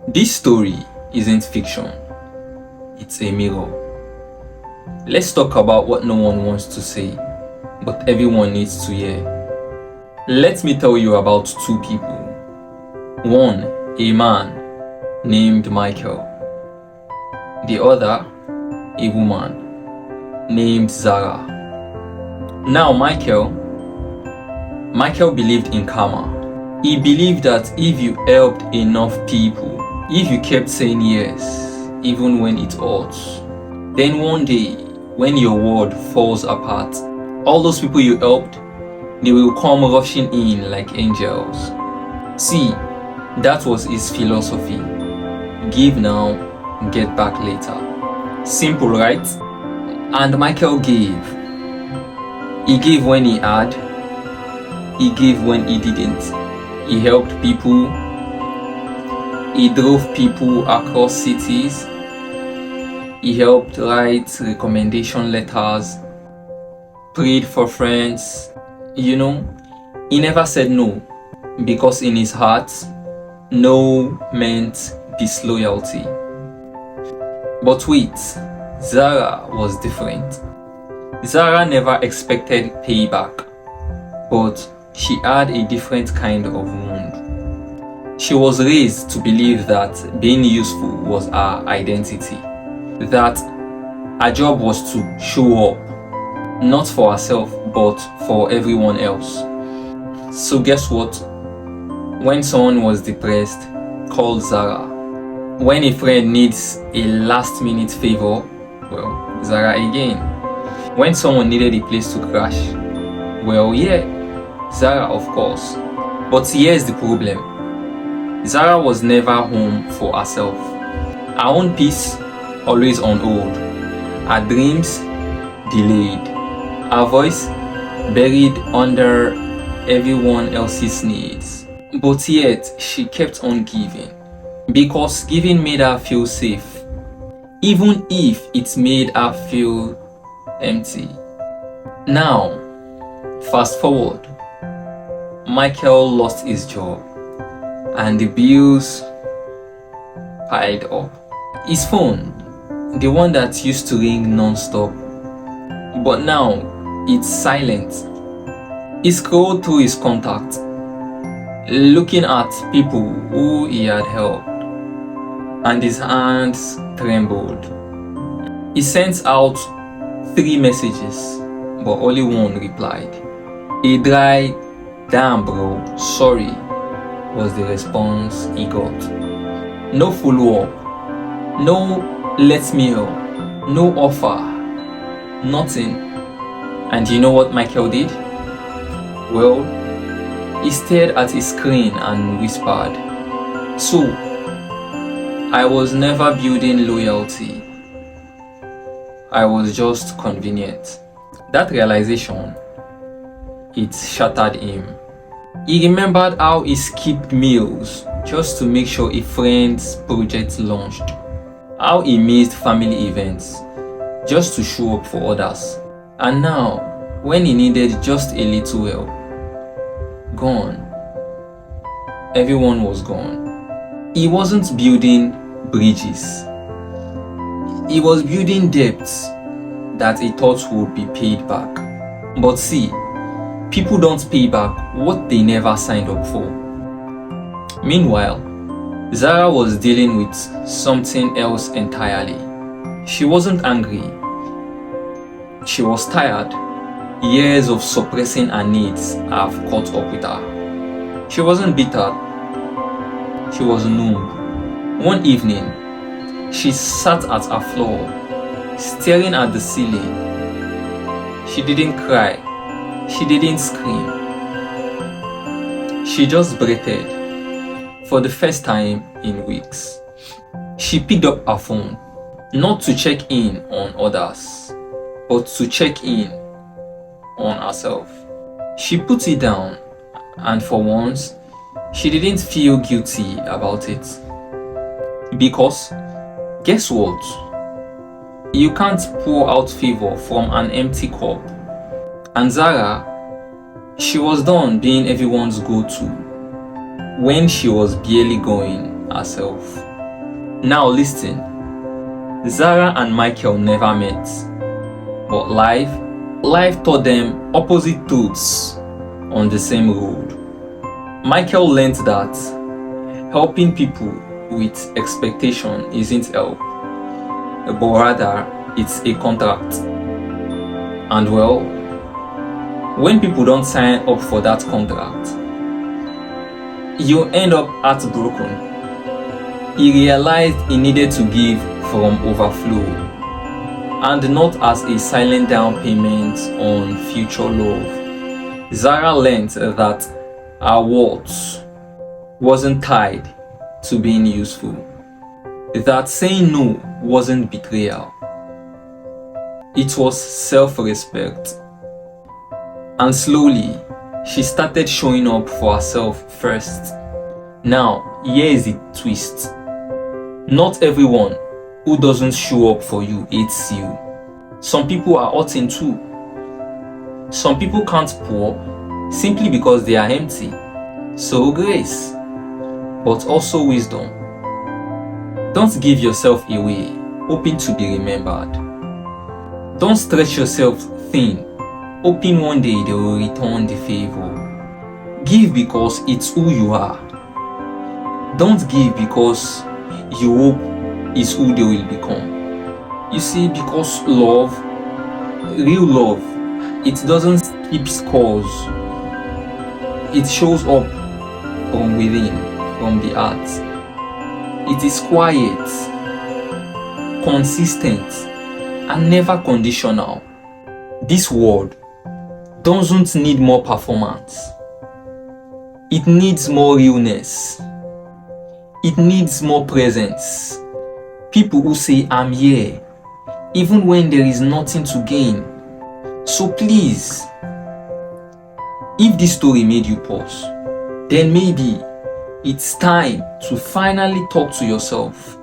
This story isn't fiction, it's a mirror. Let's talk about what no one wants to say, but everyone needs to hear. Let me tell you about two people. One, a man named Michael. The other, a woman named Zara. Now Michael believed in karma. He believed that if you helped enough people, if you kept saying yes, even when it hurts, then one day, when your world falls apart, all those people you helped, they will come rushing in like angels. See, that was his philosophy. Give now, get back later. Simple, right? And Michael gave. He gave when he had. He gave when he didn't. He helped people. He drove people across cities. He helped write recommendation letters, prayed for friends. He never said no, because in his heart, no meant disloyalty. But wait, Zara was different. Zara never expected payback, but she had a different kind of wound. She was raised to believe that being useful was her identity, that her job was to show up, not for herself but for everyone else. So guess what? When someone was depressed, call Zara. When a friend needs a last-minute favor, well, Zara again. When someone needed a place to crash, well, yeah, Zara of course. But here's the problem. Zara was never home for herself. Her own peace always on hold. Her dreams delayed. Her voice buried under everyone else's needs. But yet she kept on giving, because giving made her feel safe, even if it made her feel empty. Now, fast forward. Michael lost his job and the bills piled up. His phone, the one that used to ring non-stop, but now it's silent. He scrolled through his contacts, looking at people who he had helped, and his hands trembled. He sent out 3 messages, but only one replied. A dry "Damn bro, sorry" was the response he got. No follow-up, no "let me help", no offer, nothing. And you know what Michael did? Well, he stared at his screen and whispered, "So, I was never building loyalty. I was just convenient." That realization, it shattered him. He remembered how he skipped meals just to make sure a friend's project launched, how he missed family events just to show up for others. And now, when he needed just a little help, gone. Everyone was gone. He wasn't building bridges. He was building debts that he thought would be paid back. But see, people don't pay back what they never signed up for. Meanwhile, Zara was dealing with something else entirely. She wasn't angry. She was tired. Years of suppressing her needs have caught up with her. She wasn't bitter. She was numb. One evening, she sat at her floor, staring at the ceiling. She didn't cry. She didn't scream. She just breathed for the first time in weeks. She picked up her phone, not to check in on others, but to check in on herself. She put it down, and for once, she didn't feel guilty about it. Because, guess what? You can't pour out favor from an empty cup. And Zara, she was done being everyone's go-to when she was barely going herself. Now listen, Zara and Michael never met, but life taught them opposite truths on the same road. Michael learned that helping people with expectation isn't help, but rather it's a contract. And well, when people don't sign up for that contract, you end up heartbroken. He realized he needed to give from overflow and not as a silent down payment on future love. Zara learned that her worth wasn't tied to being useful, that saying no wasn't betrayal, it was self-respect. And slowly, she started showing up for herself first. Now, here is the twist. Not everyone who doesn't show up for you hates you. Some people are hurting too. Some people can't pour simply because they are empty. So grace, but also wisdom. Don't give yourself away, hoping to be remembered. Don't stretch yourself thin, hoping one day they will return the favor. Give because it's who you are. Don't give because you hope is who they will become. You see, because love, real love, it doesn't keep scores. It shows up from within, from the heart. It is quiet, consistent, and never conditional. This world doesn't need more performance. It needs more realness. It needs more presence. People who say, I'm here, even when there is nothing to gain. So please, if this story made you pause, then maybe it's time to finally talk to yourself.